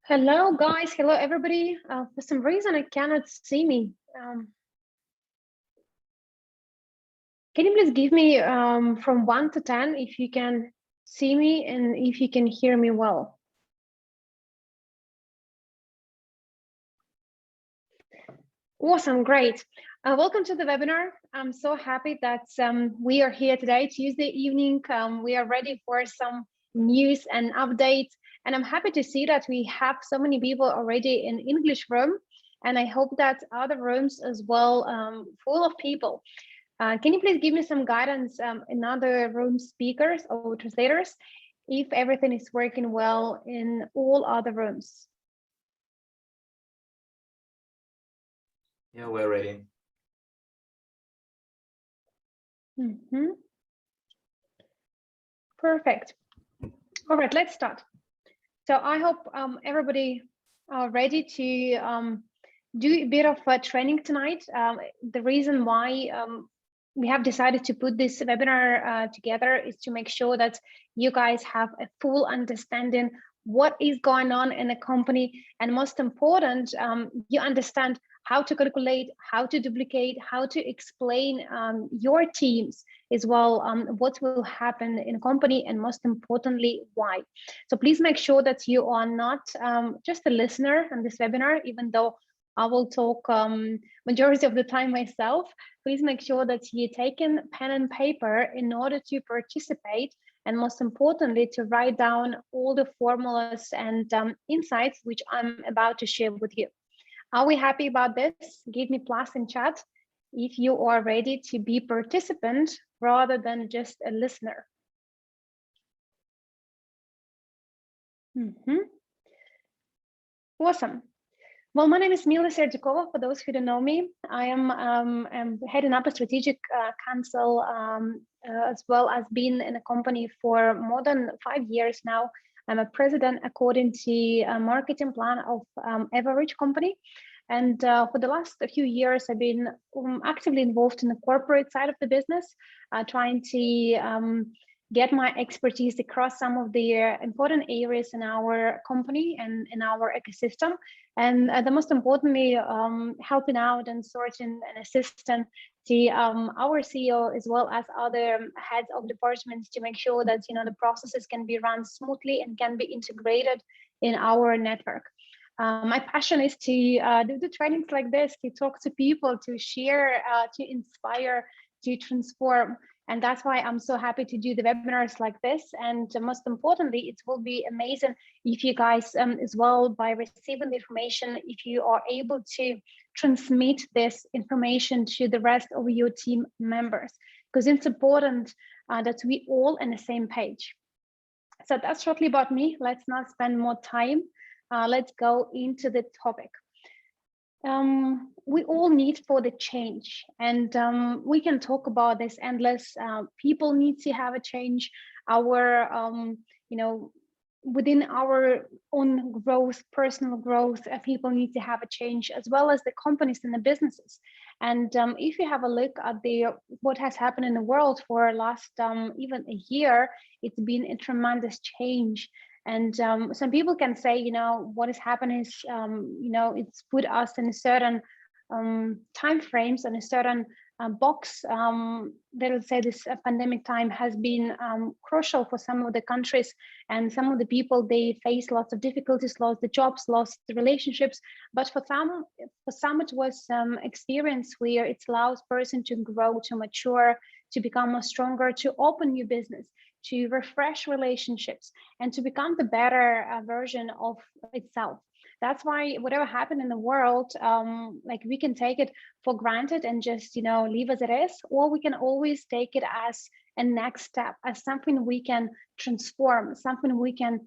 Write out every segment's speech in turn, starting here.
Hello, guys. Hello, everybody. For some reason, I cannot see me. Can you please give me from 1 to 10 if you can see me and if you can hear me well? Awesome, great. Welcome to the webinar. I'm so happy that we are here today, Tuesday evening. We are ready for some news and updates. And I'm happy to see that we have so many people already in English room. And I hope that other rooms as well, full of people. Can you please give me some guidance in other room speakers or translators if everything is working well in all other rooms? Yeah, we're ready. Perfect. All right, let's start. So I hope everybody are ready to do a bit of training tonight. The reason why we have decided to put this webinar together is to make sure that you guys have a full understanding what is going on in the company, and most important, you understand how to calculate, how to duplicate, how to explain your teams as well, what will happen in a company, and most importantly, why. So please make sure that you are not just a listener on this webinar, even though I will talk majority of the time myself. Please make sure that you take in pen and paper in order to participate, and most importantly, to write down all the formulas and insights which I'm about to share with you. Are we happy about this? Give me plus in chat if you are ready to be participant rather than just a listener. Awesome. Well, my name is Mila Serdzikova. For those who don't know me, I am I'm heading up a strategic council, as well as being in a company for more than 5 years now. I'm a president according to a marketing plan of average company. And for the last few years, I've been actively involved in the corporate side of the business, trying to get my expertise across some of the important areas in our company and in our ecosystem. And the most importantly, helping out and sorting and assisting to our CEO as well as other heads of departments to make sure that the processes can be run smoothly and can be integrated in our network. My passion is to do the trainings like this, to talk to people, to share, to inspire, to transform. And that's why I'm so happy to do the webinars like this. And most importantly, it will be amazing if you guys as well, by receiving the information, if you are able to transmit this information to the rest of your team members, because it's important that we all on the same page. So that's shortly about me. Let's not spend more time. Let's go into the topic. We all need for the change, and we can talk about this endless. People need to have a change. Our, within our own growth, personal growth, people need to have a change, as well as the companies and the businesses. And if you have a look at what has happened in the world for last even a year, it's been a tremendous change. And some people can say, what has happened is, it's put us in a certain time frames and a certain box. They will say this pandemic time has been crucial for some of the countries, and some of the people, they face lots of difficulties, lost the jobs, lost the relationships. But for some it was experience where it allows person to grow, to mature, to become more stronger, to open new business, to refresh relationships, and to become the better version of itself. That's why whatever happened in the world, like we can take it for granted and just leave as it is, or we can always take it as a next step, as something we can transform, something we can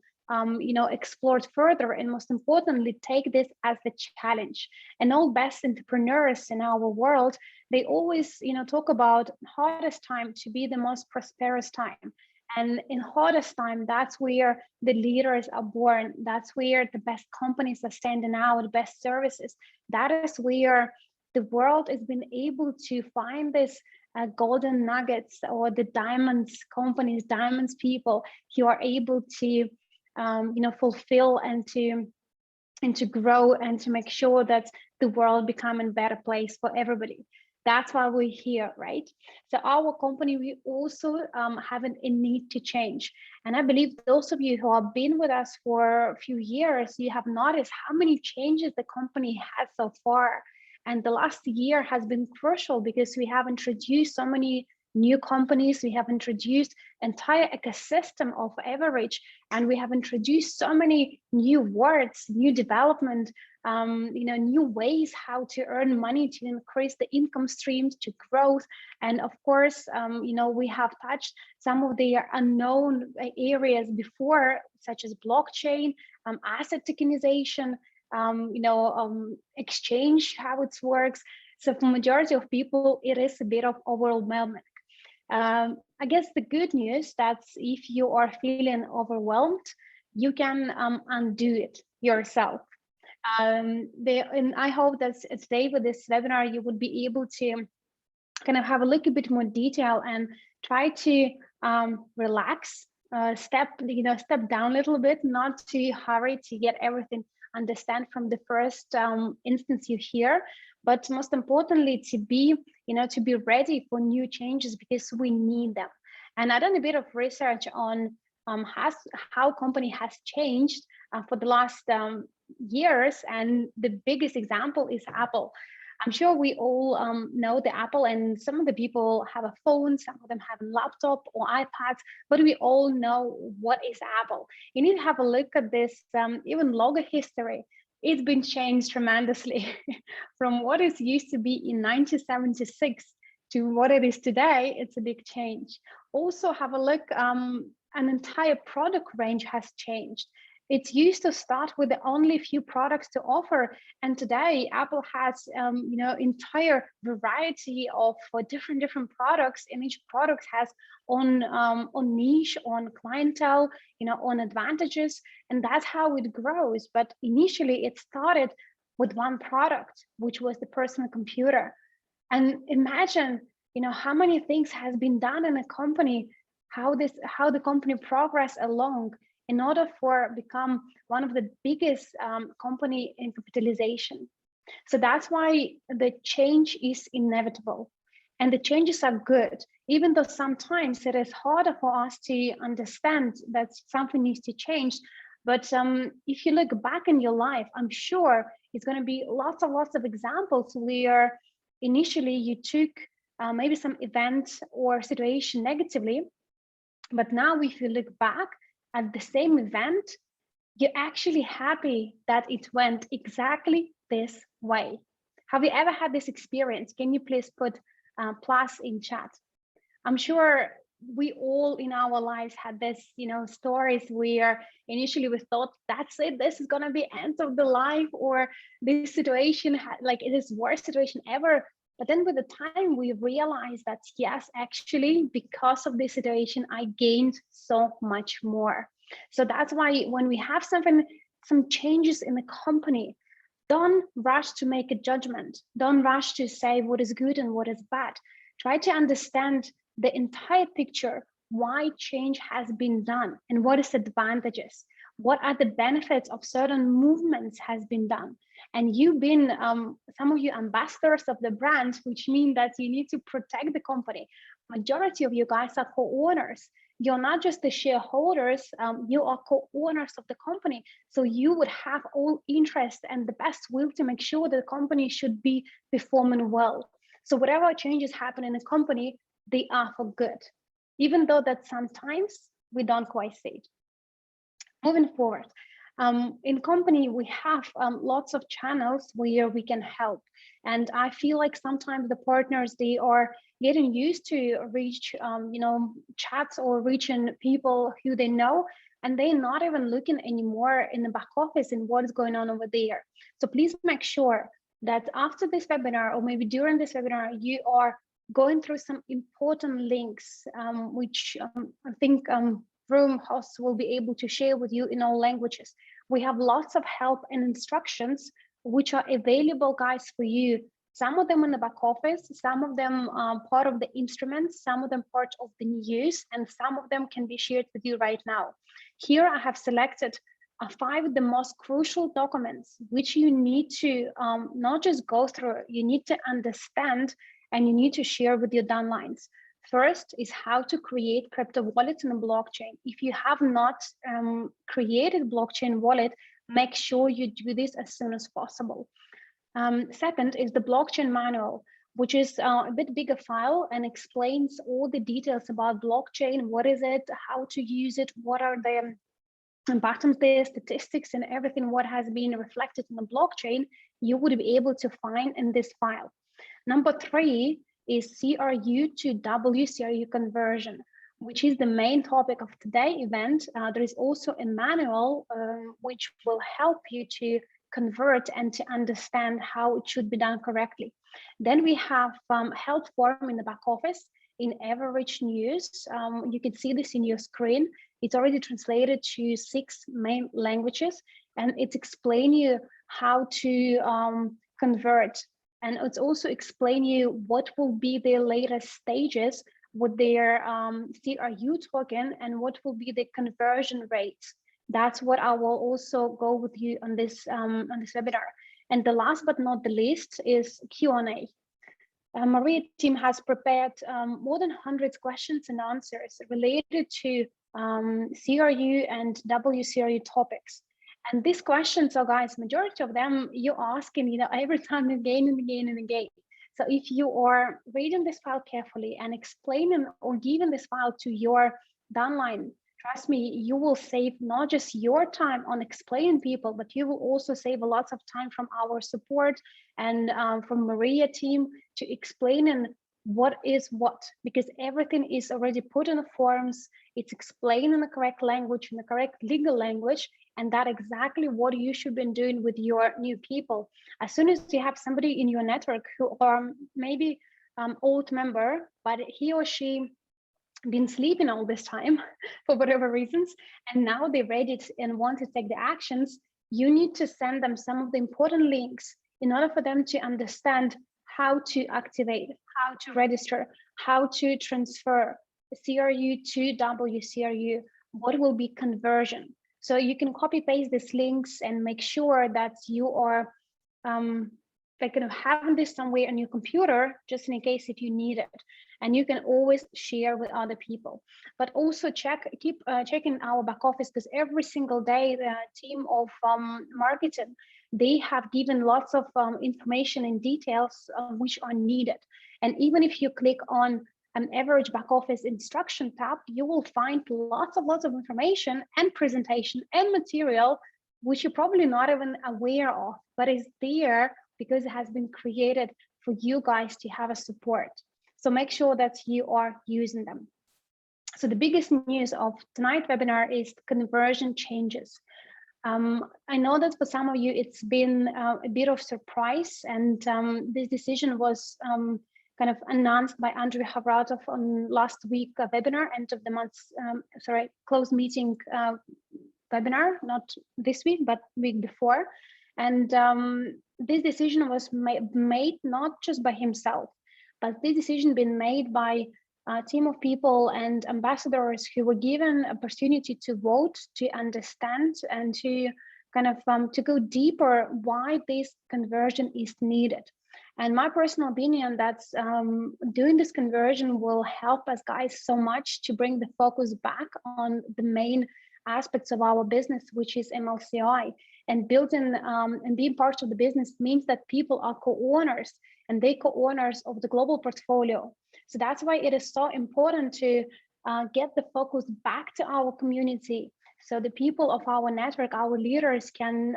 explore further, and most importantly, take this as the challenge. And all best entrepreneurs in our world, they always talk about hardest time to be the most prosperous time. And in hardest time, that's where the leaders are born. That's where the best companies are standing out, the best services. That is where the world has been able to find this golden nuggets, or the diamonds companies, diamonds people who are able to fulfill and to and to grow and to make sure that the world become a better place for everybody. That's why we're here, right? So our company, we also have a need to change. And I believe those of you who have been with us for a few years, you have noticed how many changes the company has so far. And the last year has been crucial because we have introduced so many new companies, we have introduced entire ecosystem of average, and we have introduced so many new words, new development, new ways how to earn money, to increase the income streams, to growth. And of course, we have touched some of the unknown areas before, such as blockchain, asset tokenization, exchange, how it works. So for majority of people, it is a bit of overwhelming. I guess the good news that if you are feeling overwhelmed, you can undo it yourself. And I hope that today with this webinar, you would be able to kind of have a little bit more detail and try to relax, step down a little bit, not to hurry to get everything understand from the first instance you hear, but most importantly to be ready for new changes, because we need them. And I done a bit of research on how company has changed for the last years, and the biggest example is Apple. I'm sure we all know the Apple, and some of the people have a phone, some of them have a laptop or iPads, but we all know what is Apple. You need to have a look at this, even logo history. It's been changed tremendously from what it used to be in 1976 to what it is today. It's a big change. Also have a look, an entire product range has changed. It used to start with the only few products to offer, and today Apple has entire variety of different products, and each product has on niche, on clientele, on advantages, and that's how it grows. But initially it started with one product, which was the personal computer. And imagine how many things has been done in a company, how the company progressed along in order for become one of the biggest company in capitalization. So that's why the change is inevitable, and the changes are good, even though sometimes it is harder for us to understand that something needs to change. But if you look back in your life, I'm sure it's going to be lots of examples where initially you took maybe some event or situation negatively, but now if you look back at the same event, you're actually happy that it went exactly this way. Have you ever had this experience? Can you please put plus in chat? I'm sure we all in our lives had this, stories where initially we thought, that's it, this is gonna be end of the life, or this situation, like it is worst situation ever. But then with the time, we realized that yes, actually, because of this situation, I gained so much more. So that's why when we have some changes in the company, don't rush to make a judgment. Don't rush to say what is good and what is bad. Try to understand the entire picture, why change has been done and what is the advantages. What are the benefits of certain movements has been done? And you've been, some of you ambassadors of the brand, which mean that you need to protect the company. Majority of you guys are co-owners. You're not just the shareholders, you are co-owners of the company. So you would have all interest and the best will to make sure the company should be performing well. So whatever changes happen in a company, they are for good, even though that sometimes we don't quite see it. Moving forward, in company, we have lots of channels where we can help. And I feel like sometimes the partners, they are getting used to reach, chats or reaching people who they know, and they're not even looking anymore in the back office and what is going on over there. So please make sure that after this webinar, or maybe during this webinar, you are going through some important links, which I think room hosts will be able to share with you in all languages. We have lots of help and instructions which are available, guys, for you. Some of them in the back office, some of them part of the instruments, some of them part of the news, and some of them can be shared with you right now. Here I have selected are 5 of the most crucial documents which you need to not just go through, you need to understand and you need to share with your downlines. First is how to create crypto wallets in a blockchain. If you have not created blockchain wallet, make sure you do this as soon as possible. Second is the blockchain manual, which is a bit bigger file and explains all the details about blockchain. What is it, how to use it, what are the buttons there, statistics and everything, what has been reflected in the blockchain, you would be able to find in this file. Number 3 is CRU to WCRU conversion, which is the main topic of today's event. There is also a manual which will help you to convert and to understand how it should be done correctly. Then we have help form in the back office in average news. You can see this in your screen. It's already translated to 6 main languages, and it's explain you how to convert. And it's also explain you what will be their latest stages with their CRU token and what will be the conversion rates. That's what I will also go with you on this webinar. And the last but not the least is Q&A. Maria team has prepared more than 100 questions and answers related to CRU and WCRU topics. And these questions, so guys, majority of them you're asking, every time again and again and again. So if you are reading this file carefully and explaining or giving this file to your downline, trust me, you will save not just your time on explaining people, but you will also save a lot of time from our support and from Maria team to explaining what is what, because everything is already put in the forms. It's explained in the correct language, in the correct legal language, and that exactly what you should be doing with your new people. As soon as you have somebody in your network who are maybe old member, but he or she been sleeping all this time for whatever reasons, and now they're ready and want to take the actions, you need to send them some of the important links in order for them to understand how to activate, how to register, how to transfer CRU to WCRU, what will be conversion. So you can copy paste these links and make sure that you are having this somewhere on your computer, just in case if you need it. And you can always share with other people. But also keep checking our back office, because every single day the team of marketing, they have given lots of information and details which are needed. And even if you click on an average back office instruction tab, you will find lots of information and presentation and material which you're probably not even aware of, but is there because it has been created for you guys to have a support. So make sure that you are using them. So the biggest news of tonight's webinar is conversion changes. I know that for some of you, it's been a bit of surprise, and this decision was kind of announced by Andrew Havratov on last week webinar, end of the month, closed meeting webinar, not this week, but week before. And this decision was made not just by himself, but this decision been made by a team of people and ambassadors who were given opportunity to vote, to understand, and to kind of to go deeper why this conversion is needed. And my personal opinion, that's doing this conversion will help us guys so much to bring the focus back on the main aspects of our business, which is MLCI. And building and being part of the business means that people are co-owners, and they co-owners of the global portfolio. So that's why it is so important to get the focus back to our community, so the people of our network, our leaders, can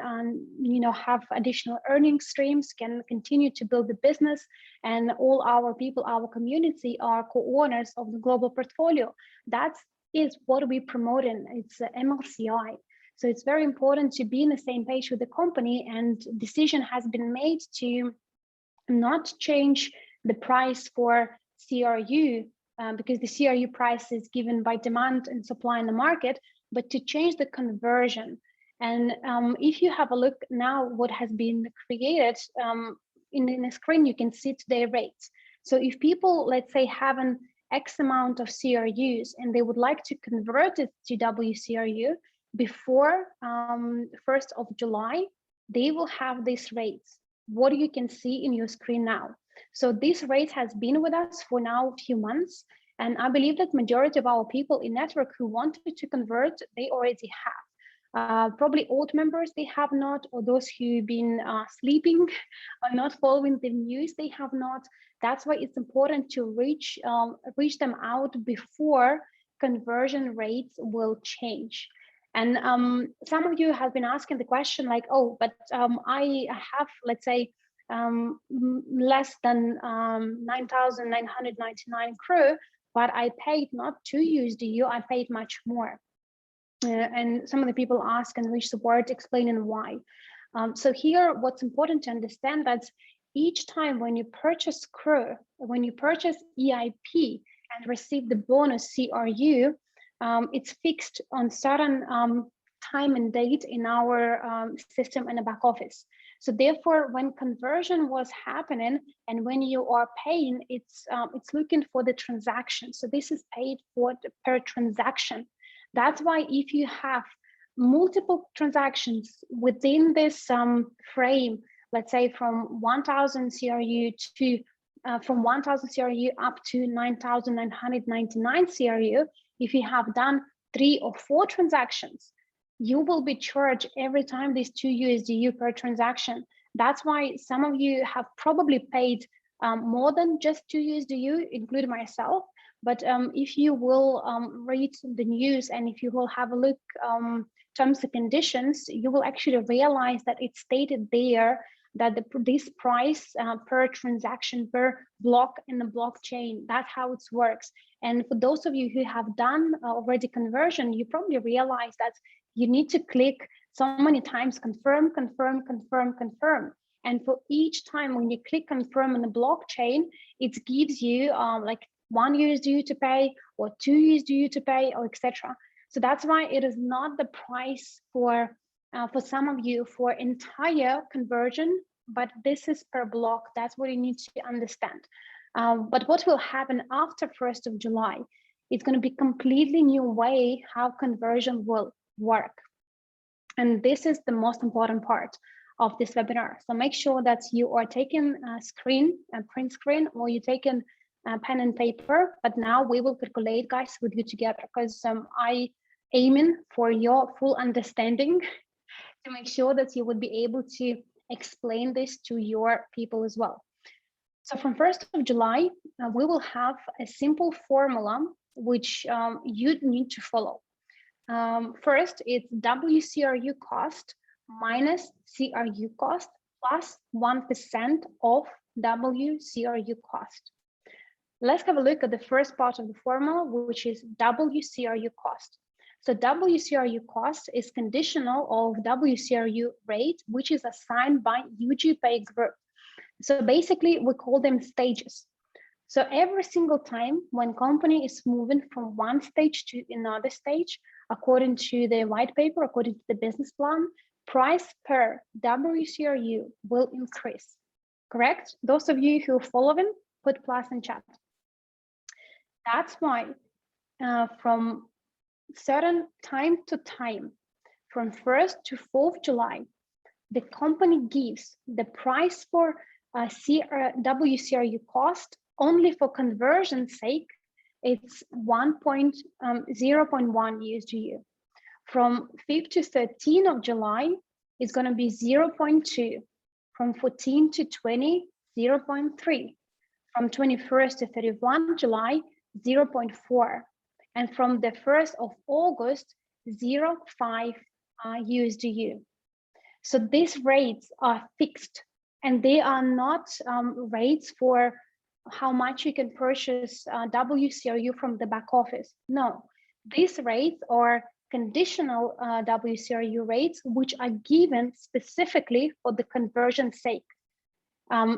have additional earning streams, can continue to build the business, and all our people, our community, are co-owners of the global portfolio. That is what we promoting. It's MLCI. So it's very important to be in the same page with the company, and decision has been made to not change the price for CRU because the CRU price is given by demand and supply in the market, but to change the conversion. And if you have a look now what has been created in the screen, you can see their rates. So if people, let's say, have an X amount of CRUs and they would like to convert it to WCRU, before 1st of July, they will have these rates, what you can see in your screen now. So this rate has been with us for now a few months. And I believe that majority of our people in network who wanted to convert, they already have. Probably old members, they have not, or those who've been sleeping or not following the news, they have not. That's why it's important to reach them out before conversion rates will change. And some of you have been asking the question like, oh, but I have, let's say, less than 9,999 CRU, but I paid not 2 USDU, I paid much more. And some of the people ask and reach support explaining why. So here, what's important to understand that each time when you purchase CRU, when you purchase EIP and receive the bonus CRU, it's fixed on certain time and date in our system in the back office. So therefore, when conversion was happening and when you are paying, it's looking for the transaction. So this is paid for per transaction. That's why if you have multiple transactions within this frame, let's say from 1,000 CRU to from 1,000 CRU up to 9,999 CRU, if you have done 3 or 4 transactions, you will be charged every time these 2 USDU per transaction. That's why some of you have probably paid more than just 2 USDU, including myself. But if you will read the news and if you will have a look terms and conditions, you will actually realize that it's stated there that this price per transaction per block in the blockchain, that's how it works. And for those of you who have done already conversion, you probably realize that you need to click so many times confirm, confirm, confirm, confirm. And for each time when you click confirm in the blockchain, it gives you like 1 USDU to pay or 2 USDU to pay or etc. So that's why it is not the price for some of you for entire conversion, but this is per block. That's what you need to understand. But what will happen after 1st of July? It's going to be completely new way how conversion will work. And this is the most important part of this webinar. So make sure that you are taking a print screen, or you're taking pen and paper. But now we will calculate, guys, with you together, because I aiming for your full understanding to make sure that you would be able to explain this to your people as well. So from 1st of July, we will have a simple formula which you need to follow. First, it's WCRU cost minus CRU cost plus 1% of WCRU cost. Let's have a look at the first part of the formula, which is WCRU cost. So WCRU cost is conditional of WCRU rate, which is assigned by UGPay group. So basically, we call them stages. So every single time when company is moving from one stage to another stage, according to the white paper, according to the business plan, price per WCRU will increase. Correct? Those of you who are following, put plus in chat. That's why from certain time to time, from 1st to 4th July, the company gives the price for WCRU cost only for conversion sake, it's 0.1 USDU. From 5th to 13th of July, it's going to be 0.2. From 14 to 20, 0.3. From 21st to 31 July, 0.4. And from the 1st of August, 0.5 USDU. So these rates are fixed, and they are not rates for how much you can purchase WCRU from the back office. No, these rates are conditional WCRU rates, which are given specifically for the conversion sake.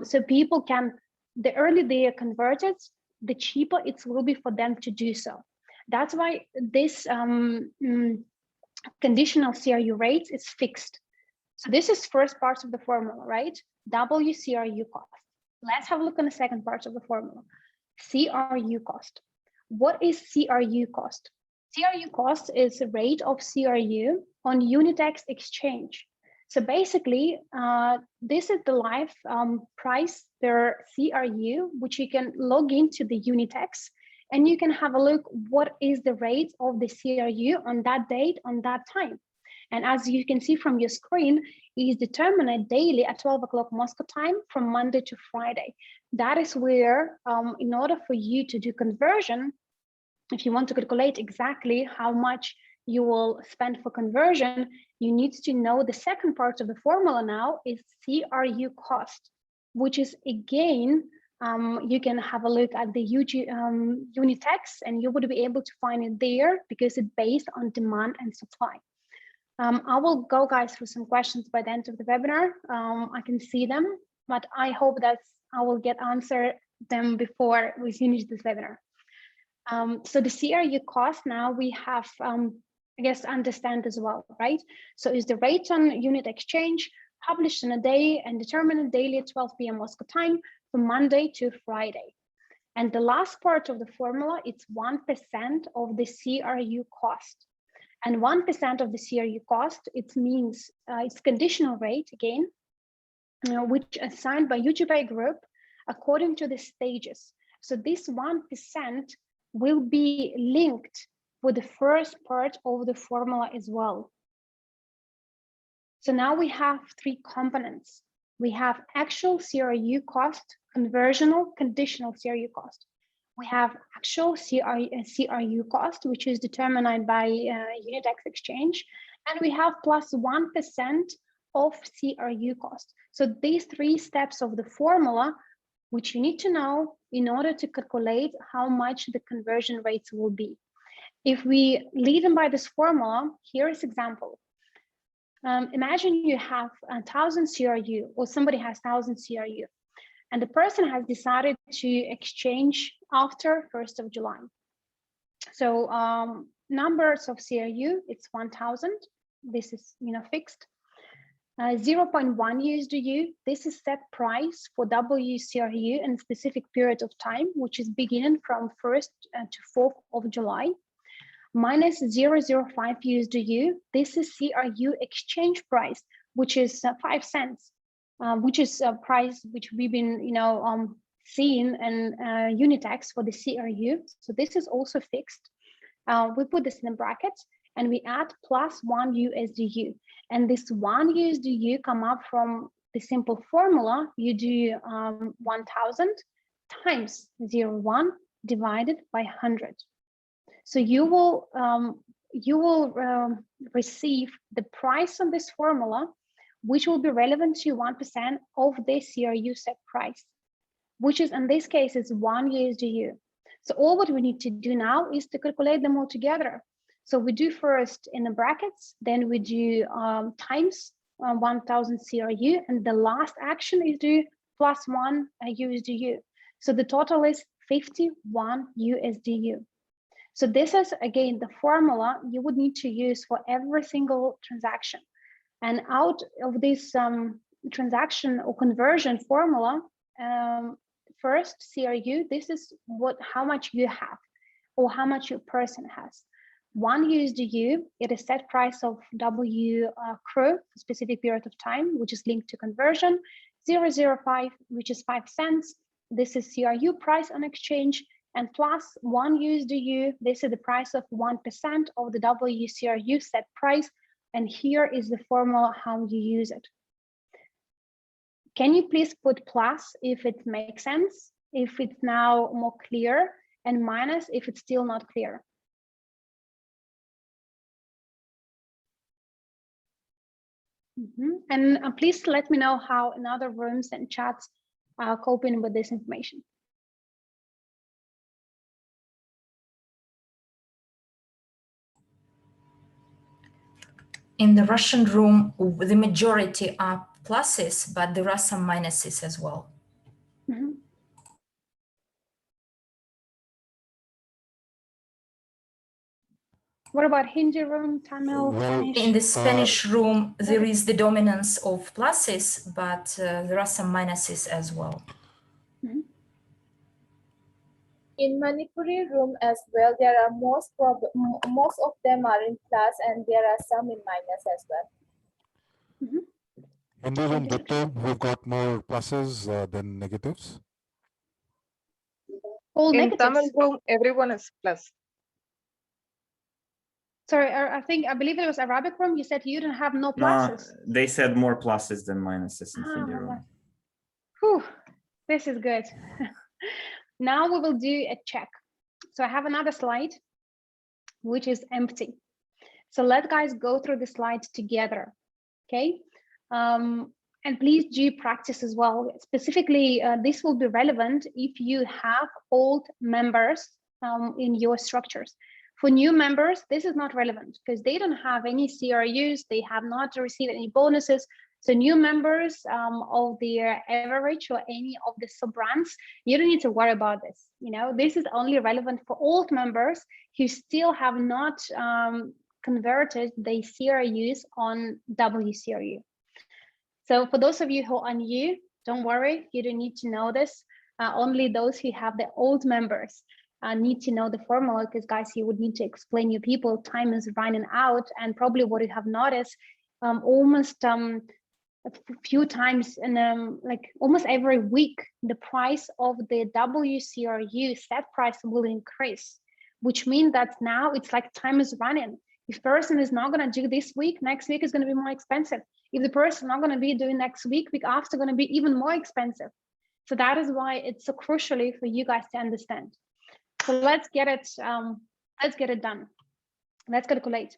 So people can, the earlier they are converted, the cheaper it will be for them to do so. That's why this conditional CRU rates is fixed. So this is first part of the formula, right? WCRU cost. Let's have a look on the second part of the formula. CRU cost. What is CRU cost? CRU cost is the rate of CRU on Unitex exchange. So basically, this is the live price per CRU, which you can log into the Unitex, and you can have a look what is the rate of the CRU on that date, on that time. And as you can see from your screen, it is determined daily at 12 o'clock Moscow time from Monday to Friday. That is where, in order for you to do conversion, if you want to calculate exactly how much you will spend for conversion, you need to know the second part of the formula now is CRU cost, which is again, you can have a look at the Unitex and you would be able to find it there because it's based on demand and supply. I will go guys through some questions by the end of the webinar. I can see them, but I hope that I will get answer them before we finish this webinar. So the CRU cost now we have, I guess, understand as well, right? So is the rate on unit exchange published in a day and determined daily at 12 p.m. Moscow time from Monday to Friday. And the last part of the formula, it's 1% of the CRU cost. And 1% of the CRU cost, it means it's conditional rate again, which is assigned by UNTB group according to the stages. So this 1% will be linked with the first part of the formula as well. So now we have three components. We have actual CRU cost, conversional, conditional CRU cost. We have actual CRU cost, which is determined by Unitex exchange, and we have plus 1% of CRU cost. So these three steps of the formula, which you need to know in order to calculate how much the conversion rates will be. If we lead them by this formula, here is example. Imagine you have 1,000 CRU, or somebody has 1,000 CRU, and the person has decided to exchange after 1st of July. So numbers of CRU, it's 1,000. This is fixed. 0.1 USDU, this is set price for WCRU in a specific period of time, which is beginning from 1st to 4th of July. Minus 0.05 USDU, this is CRU exchange price, which is 5 cents, which is a price which we've been seeing in Unitex for the CRU. So this is also fixed. We put this in the brackets and we add plus 1 USDU. And this 1 USDU come up from the simple formula. You do 1,000 times 0.1 divided by 100. So you will receive the price on this formula, which will be relevant to 1% of the CRU set price, which is in this case is 1 USDU. So all what we need to do now is to calculate them all together. So we do first in the brackets, then we do times 1,000 CRU, and the last action is do plus 1 USDU. So the total is 51 USDU. So this is, again, the formula you would need to use for every single transaction. And out of this transaction or conversion formula, first CRU, this is how much you have or how much your person has. 1 USDU, it is set price of CRU, specific period of time, which is linked to conversion. 0.05, which is 5 cents. This is CRU price on exchange. And plus 1 USDU, this is the price of 1% of the WCRU set price. And here is the formula how you use it. Can you please put plus if it makes sense, if it's now more clear, and minus if it's still not clear? And please let me know how in other rooms and chats are coping with this information. In the Russian room, the majority are pluses, but there are some minuses as well. What about Hindi room, Tamil, Spanish? In the Spanish room, there is the dominance of pluses, but there are some minuses as well. In Manipuri room as well, there are most of them are in plus, and there are some in minus as well. In the room, Victor, we've got more pluses than negatives. All In negatives. Tamil room, everyone is plus. Sorry, I believe it was Arabic room. You said you didn't have no No, pluses. they said more pluses than minuses in Ah, Hindi room. Whew, this is good. Now we will do a check. So I have another slide, which is empty. So let guys go through the slides together, okay? And please do practice as well. Specifically, this will be relevant if you have old members in your structures. For new members, this is not relevant because they don't have any CRUs, they have not received any bonuses. So new members of their average or any of the sub-brands, you don't need to worry about this. You know, this is only relevant for old members who still have not converted the CRUs on WCRU. So for those of you who are new, don't worry, you don't need to know this. Only those who have the old members need to know the formula, because guys, you would need to explain your people, time is running out, and probably what you have noticed almost a few times in like almost every week, the price of the WCRU set price will increase, which means that now it's like time is running. If person is not going to do this week, next week is going to be more expensive. If the person not going to be doing next week after going to be even more expensive. So that is why it's so crucially for you guys to understand. So let's get it done. Let's calculate.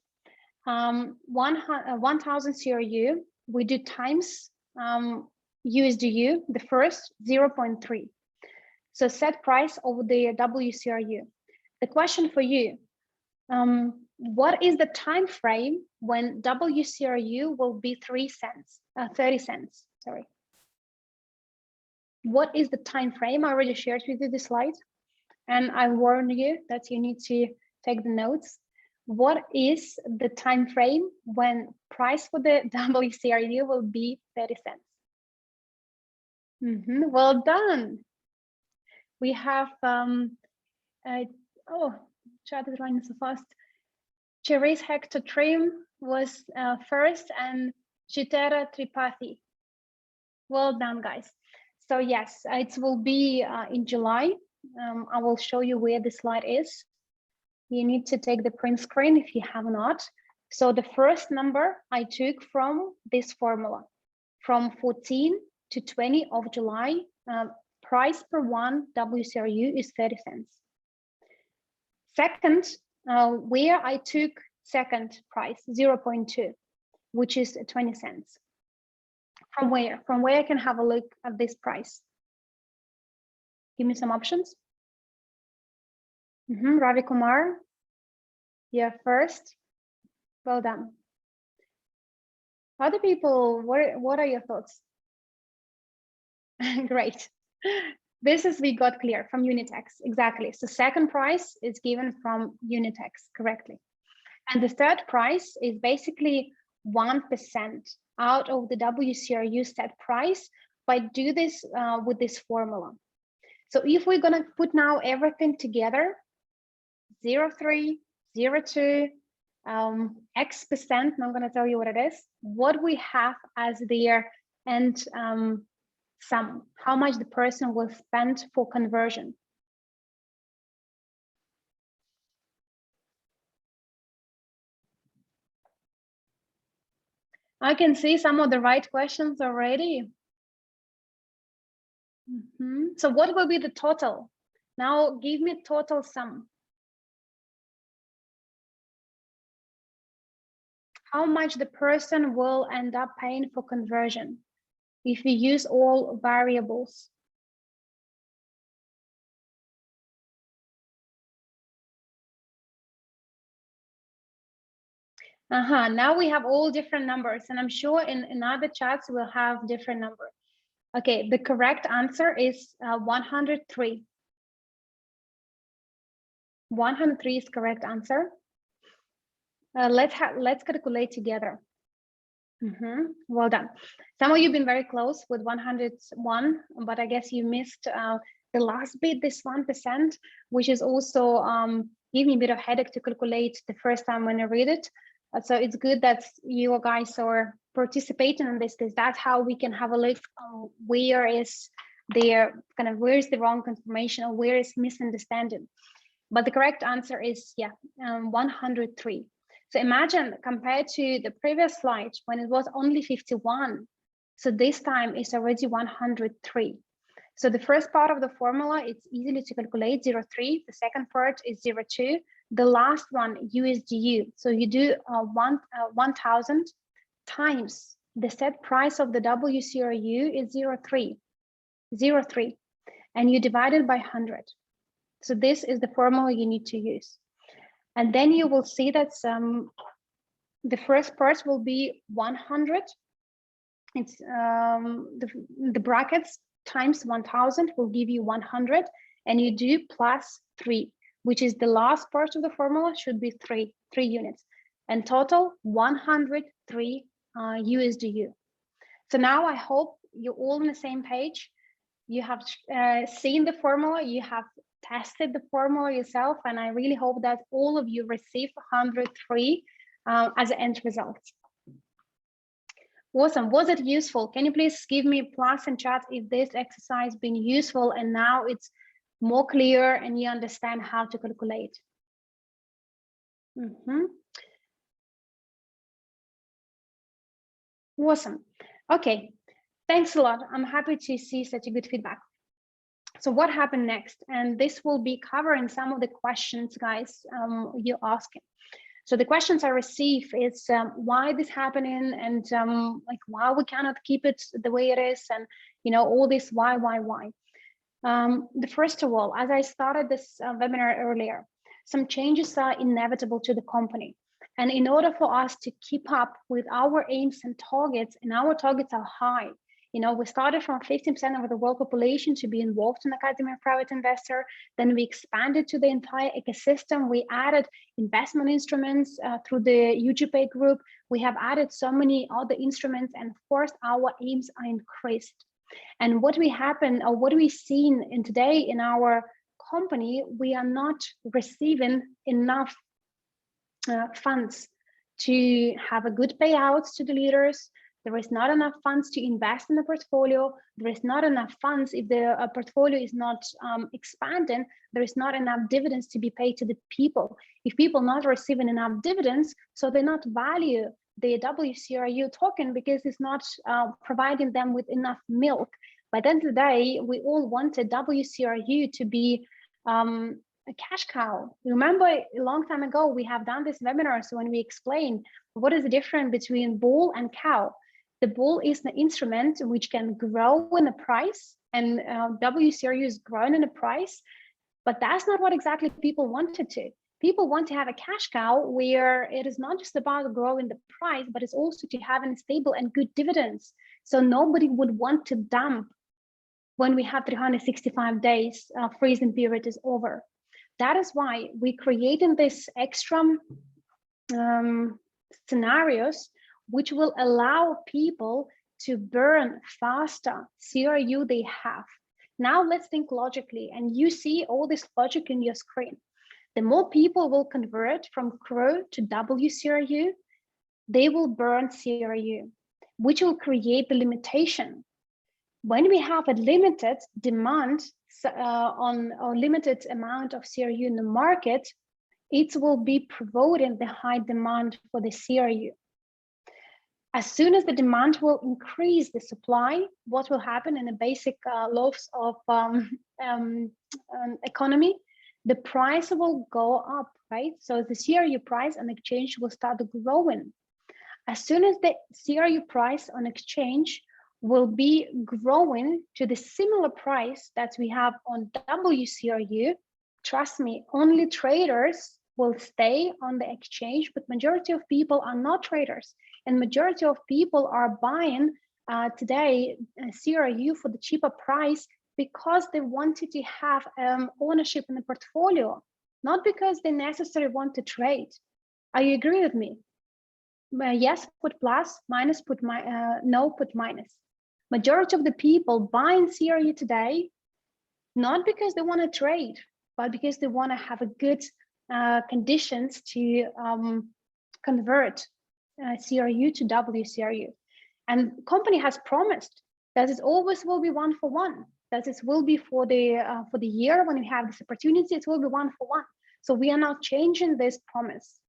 1000 CRU, we do times USDU, the first 0.3. So set price of the WCRU. The question for you, what is the time frame when WCRU will be 30 cents, sorry. What is the time frame? I already shared with you the slide, and I warned you that you need to take the notes. What is the time frame when price for the WCRU will be 30 cents? Well done. We have, chat is running so fast. Cherise Hector Trim was first, and Chitara Tripathi. Well done, guys. So yes, it will be in July. I will show you where the slide is. You need to take the print screen if you have not. So the first number I took from this formula, from 14 to 20 of July, price per one WCRU is 30 cents. Second, where I took second price, 0.2, which is 20 cents. From where? From where I can have a look at this price? Give me some options. Ravi Kumar, yeah, first. Well done. Other people, what are your thoughts? Great. This is, we got clear from Unitex, exactly. So second price is given from Unitex correctly. And the third price is basically 1% out of the WCRU set price, but do this with this formula. So if we're gonna put now everything together, 0.3, 0.2, X%, and I'm gonna tell you what it is, what we have as their end sum, how much the person will spend for conversion. I can see some of the right questions already. So what will be the total? Now give me total sum. How much the person will end up paying for conversion if we use all variables? Now we have all different numbers, and I'm sure in other chats we'll have different numbers. Okay, the correct answer is 103. 103 is correct answer. Let's calculate together. Well done. Some of you have been very close with 101, but I guess you missed The last bit, this 1%, which is also give me a bit of headache to calculate the first time when I read it. So it's good that you guys are participating in this. That's how we can have a look where is there where is the wrong information or where is misunderstanding. But the correct answer is 103. So imagine compared to the previous slide when it was only 51. So this time it's already 103. So the first part of the formula, it's easily to calculate 0.3. The second part is 0.2. The last one, USDU. So you do 1,000 times the set price of the WCRU is 0.3, 0.3, and you divide it by 100. So this is the formula you need to use. And then you will see that the first part will be 100. It's the brackets times 1,000 will give you 100, and you do plus 3, which is the last part of the formula, should be 3 units, and total 103 USDU. So now I hope you're all on the same page. You have seen the formula, you have tested the formula yourself, and I really hope that all of you receive 103 as an end result. Awesome. Was it useful? Can you please give me a plus in chat if this exercise been useful and now it's more clear and you understand how to calculate? Awesome. Okay. Thanks a lot. I'm happy to see such a good feedback. So what happened next? And this will be covering some of the questions, guys, you're asking. So the questions I receive is why this happening, and like why we cannot keep it the way it is, and all this why. The first of all, as I started this webinar earlier, some changes are inevitable to the company, and in order for us to keep up with our aims and targets, and our targets are high. We started from 15% of the world population to be involved in Academy of Private Investor. Then we expanded to the entire ecosystem. We added investment instruments through the UGP group. We have added so many other instruments, and of course, our aims are increased. And what we've seen in today in our company, we are not receiving enough funds to have a good payouts to the leaders. There is not enough funds to invest in the portfolio. There is not enough funds if the portfolio is not expanding. There is not enough dividends to be paid to the people. If people not receiving enough dividends, so they not value the WCRU token because it's not providing them with enough milk. By the end of the day, we all wanted WCRU to be a cash cow. Remember, a long time ago, we have done this webinar. So when we explain what is the difference between bull and cow, the bull is the instrument which can grow in the price, and WCRU is growing in the price, but that's not what exactly people wanted to. People want to have a cash cow where it is not just about growing the price, but it's also to have a stable and good dividends. So nobody would want to dump when we have 365 days freezing period is over. That is why we created this extra scenarios which will allow people to burn faster CRU they have. Now let's think logically, and you see all this logic in your screen. The more people will convert from CRU to WCRU, they will burn CRU, which will create the limitation. When we have a limited demand on a limited amount of CRU in the market, it will be promoting the high demand for the CRU. As soon as the demand will increase the supply, what will happen in the basic laws of economy, the price will go up, right? So the CRU price on exchange will start growing. As soon as the CRU price on exchange will be growing to the similar price that we have on WCRU, trust me, only traders will stay on the exchange, but majority of people are not traders, and majority of people are buying today CRU for the cheaper price because they wanted to have ownership in the portfolio, not because they necessarily want to trade. Are you agree with me? Yes, put plus, minus, put no, put minus. Majority of the people buying CRU today not because they want to trade, but because they want to have a good conditions to convert CRU to WCRU. And company has promised that it always will be 1-for-1, that it will be for the year when we have this opportunity, it will be 1-for-1. So we are not changing this promise.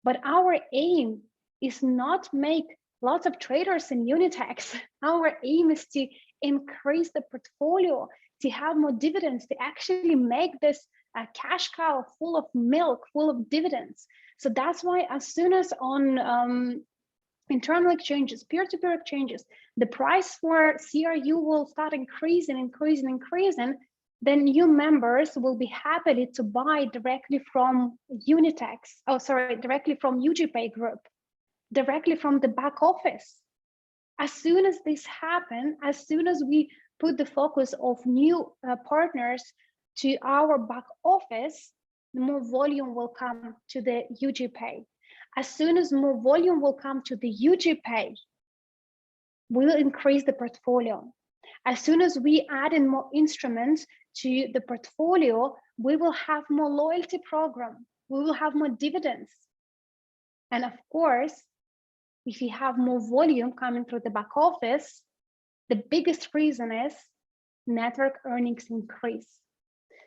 But our aim is not make lots of traders in Unitex. Our aim is to increase the portfolio, to have more dividends, to actually make this a cash cow full of milk, full of dividends. So that's why as soon as on internal exchanges, peer-to-peer exchanges, the price for CRU will start increasing, then new members will be happy to buy directly from Unitex, directly from UGPay group, directly from the back office. As soon as this happens, as soon as we put the focus of new partners to our back office, more volume will come to the UGPay. As soon as more volume will come to the UGPay, we'll increase the portfolio. As soon as we add in more instruments to the portfolio, we will have more loyalty program. We will have more dividends. And of course, if you have more volume coming through the back office, the biggest reason is network earnings increase.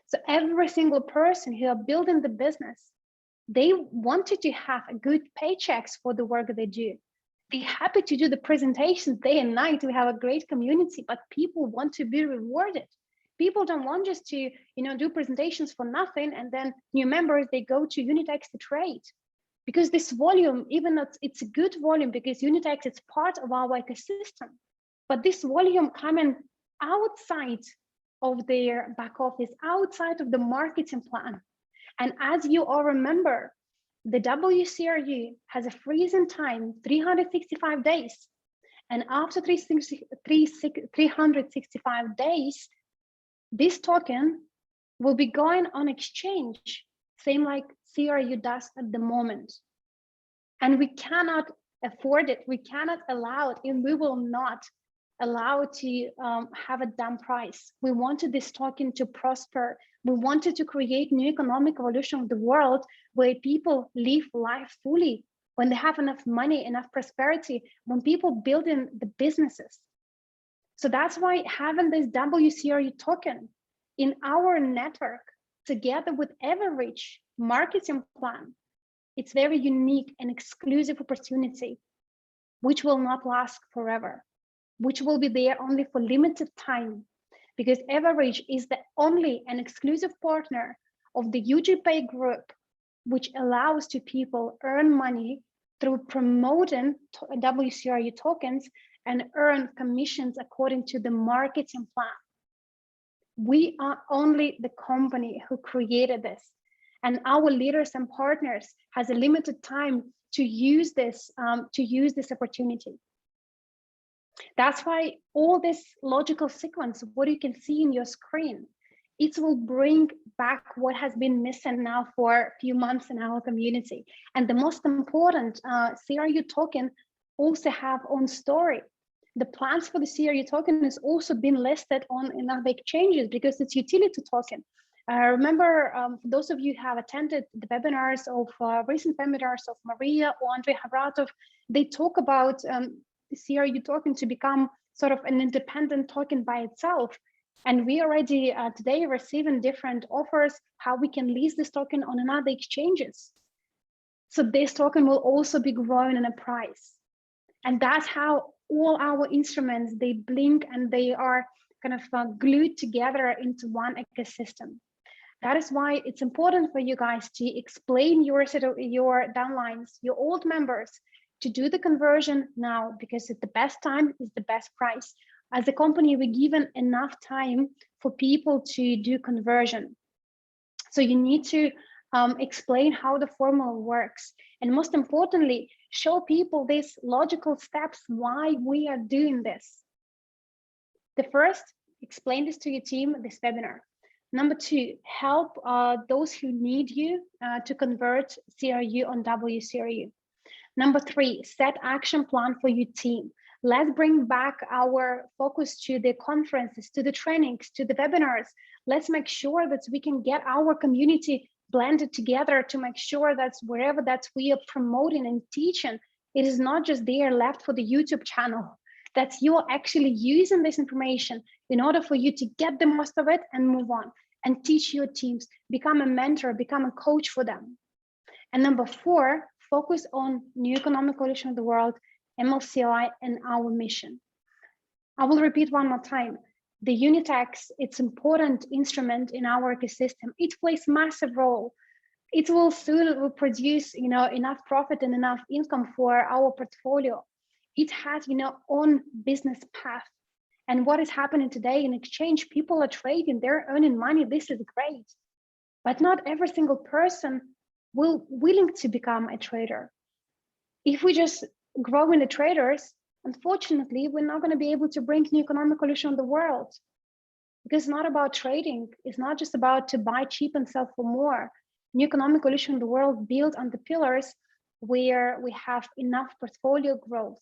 So every single person who are building the business, they wanted to have good paychecks for the work they do. They're happy to do the presentations day and night. We have a great community, but people want to be rewarded. People don't want just to, do presentations for nothing, and then new members, they go to Unitex to trade. Because this volume, even though it's a good volume, because Unitex is part of our ecosystem, but this volume coming outside of their back office, outside of the marketing plan. And as you all remember, the WCRU has a freezing time, 365 days. And after 365 days, this token will be going on exchange, same like CRU does at the moment. And we cannot afford it. We cannot allow it, and we will not allow it to have a dumb price. We wanted this token to prosper. We wanted to create new economic evolution of the world where people live life fully, when they have enough money, enough prosperity, when people building the businesses. So that's why having this WCRU token in our network, together with Everreach marketing plan, it's very unique and exclusive opportunity, which will not last forever, which will be there only for limited time, because Everreach is the only and exclusive partner of the UGPay group, which allows to people earn money through promoting WCRU tokens and earn commissions according to the marketing plan. We are only the company who created this, and our leaders and partners has a limited time to use this opportunity. That's why all this logical sequence, what you can see in your screen, it will bring back what has been missing now for a few months in our community. And the most important, CRU token also have own story. The plans for the CRU token has also been listed on other exchanges because it's utility token. Remember, for those of you who have attended the webinars of recent webinars of Maria or Andrei Havratov, they talk about the CRU token to become sort of an independent token by itself. And we already today receiving different offers how we can list this token on another exchanges. So this token will also be growing in a price. And that's how all our instruments, they blink and they are kind of glued together into one ecosystem. That is why it's important for you guys to explain your downlines, your old members, to do the conversion now, because at the best time is the best price. As a company, we're given enough time for people to do conversion. So you need to explain how the formula works. And most importantly, show people these logical steps, why we are doing this. The first, explain this to your team, this webinar. Number two, help those who need you to convert CRU on WCRU. Number three, set action plan for your team. Let's bring back our focus to the conferences, to the trainings, to the webinars. Let's make sure that we can get our community blended together to make sure that wherever that we are promoting and teaching, it is not just there left for the YouTube channel, that you're actually using this information in order for you to get the most of it and move on and teach your teams, become a mentor, become a coach for them. And number 4, focus on new economic coalition of the world, MLCI, and our mission. I will repeat one more time. The Unitax, it's important instrument in our ecosystem. It plays massive role. It will soon produce, enough profit and enough income for our portfolio. It has, own business path. And what is happening today in exchange, people are trading, they're earning money. This is great. But not every single person willing to become a trader. If we just grow in the traders, unfortunately, we're not going to be able to bring new economic coalition of the world. Because it's not about trading. It's not just about to buy cheap and sell for more. New economic coalition of the world built on the pillars where we have enough portfolio growth,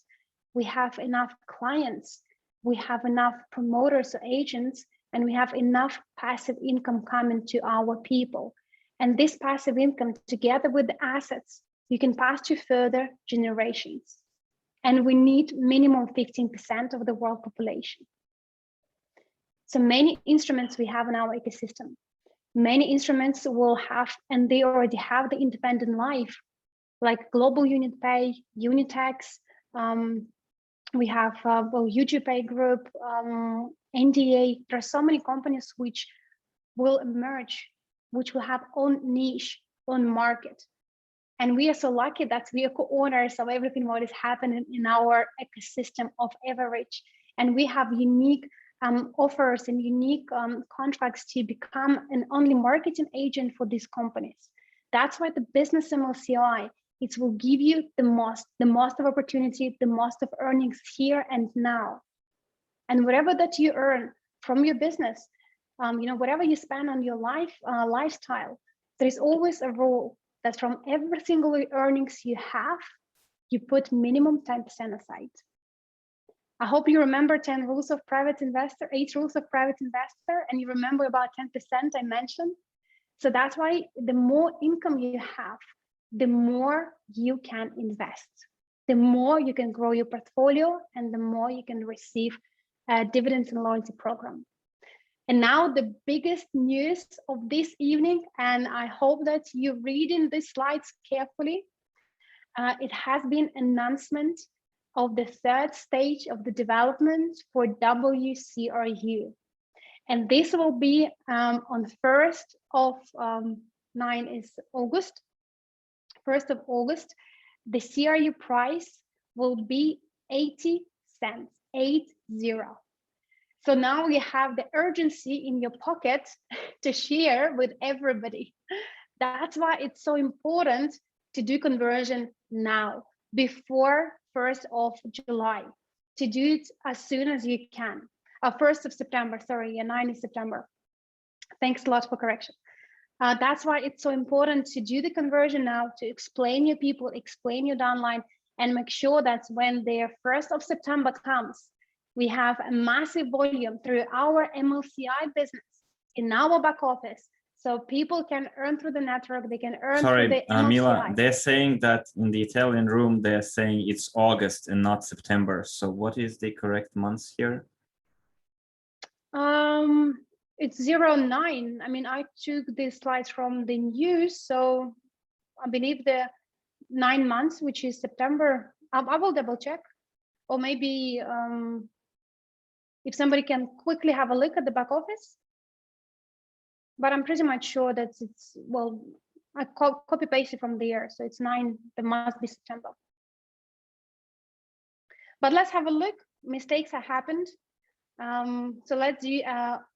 we have enough clients, we have enough promoters or agents, and we have enough passive income coming to our people. And this passive income, together with the assets, you can pass to further generations. And we need minimum 15% of the world population. So many instruments we have in our ecosystem. Many instruments will have, and they already have, the independent life, like Global Unit Pay, Unitax. We have UGPay Group, NDA. There are so many companies which will emerge, which will have own niche, own market. And we are so lucky that we are co-owners of everything what is happening in our ecosystem of Average. And we have unique offers and unique contracts to become an only marketing agent for these companies. That's why the business MLCI, it will give you the most of opportunity, the most of earnings here and now. And whatever that you earn from your business, whatever you spend on your lifestyle, there is always a rule that from every single earnings you have, you put minimum 10% aside. I hope you remember 10 rules of private investor, 8 rules of private investor, and you remember about 10% I mentioned. So that's why the more income you have, the more you can invest, the more you can grow your portfolio, and the more you can receive dividends and loyalty program. And now the biggest news of this evening, and I hope that you're reading these slides carefully. It has been announcement of the 3rd stage of the development for WCRU. And this will be on 1st of August. 1st of August, the CRU price will be 80 cents, 80. So now you have the urgency in your pocket to share with everybody. That's why it's so important to do conversion now, before 1st of July, to do it as soon as you can. 1st of September, sorry, 9 is September. Thanks a lot for correction. That's why it's so important to do the conversion now, to explain your people, explain your downline, and make sure that when the 1st of September comes, we have a massive volume through our MLCI business in our back office. So people can earn through the network, they can earn through the MLCI. Mila, they're saying that in the Italian room, they're saying it's August and not September. So what is the correct month here? It's 09. I mean, I took these slides from the news, so I believe the 9 months, which is September. I will double check, or maybe if somebody can quickly have a look at the back office. But I'm pretty much sure that it's, well, I copy paste it from there, so it's 9. It must be September. But let's have a look. Mistakes have happened. So let's do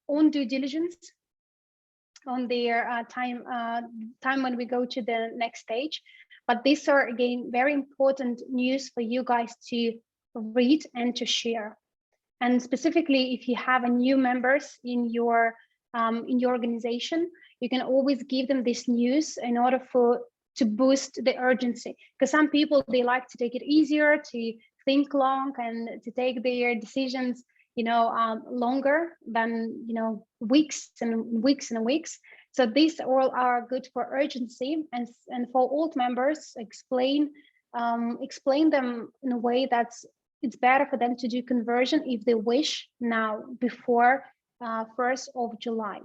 own due diligence on their time when we go to the next stage. But these are, again, very important news for you guys to read and to share. And specifically, if you have a new members in your organization, you can always give them this news in order to boost the urgency. Because some people, they like to take it easier, to think long and to take their decisions, longer than, weeks and weeks and weeks. So these all are good for urgency and for all members, explain them in a way that's it's better for them to do conversion if they wish now before 1st of July.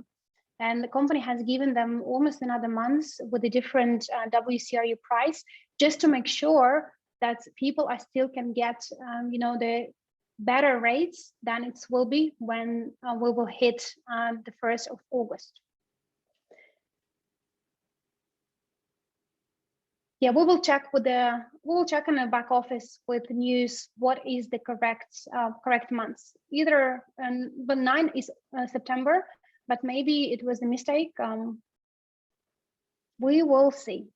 And the company has given them almost another month with a different WCRU price, just to make sure that people still can get, the better rates than it will be when we will hit the 1st of August. Yeah, we will check in the back office with the news what is the correct months. Either but 9 is September, but maybe it was a mistake. We will see.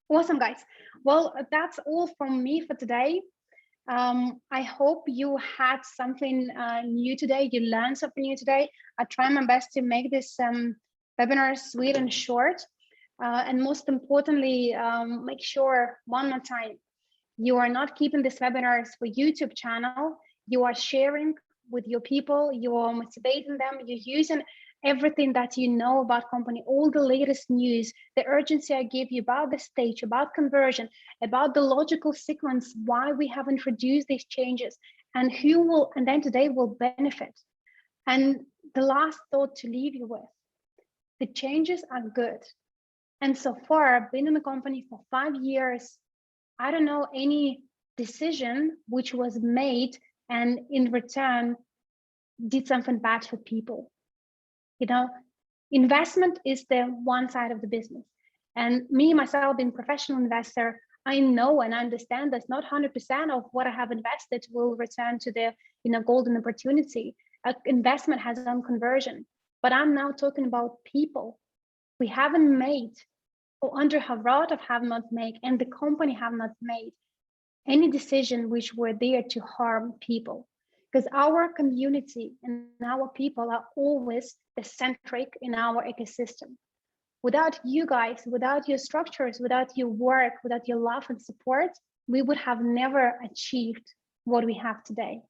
Awesome, guys. Well, that's all from me for today. I hope you had something new today. You learned something new today. I try my best to make this webinar sweet and short. And most importantly, make sure one more time, you are not keeping these webinars for YouTube channel. You are sharing with your people, you are motivating them, you're using everything that you know about company, all the latest news, the urgency I give you about the stage, about conversion, about the logical sequence, why we have introduced these changes, and who will, and then today will benefit. And the last thought to leave you with, the changes are good. And so far, I've been in the company for 5 years. I don't know any decision which was made and in return did something bad for people. Investment is the one side of the business. And me, myself, being a professional investor, I know and understand that not 100% of what I have invested will return to the golden opportunity. Investment has its own conversion. But I'm now talking about people. We haven't made, or under Harvard have not made, and the company have not made any decision which were there to harm people. Because our community and our people are always the centric in our ecosystem. Without you guys, without your structures, without your work, without your love and support, we would have never achieved what we have today.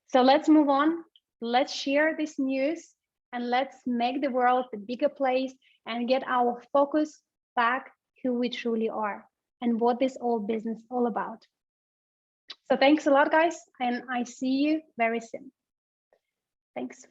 So let's move on. Let's share this news and let's make the world a bigger place and get our focus back who we truly are and what this whole business is all about. So thanks a lot, guys, and I see you very soon. Thanks.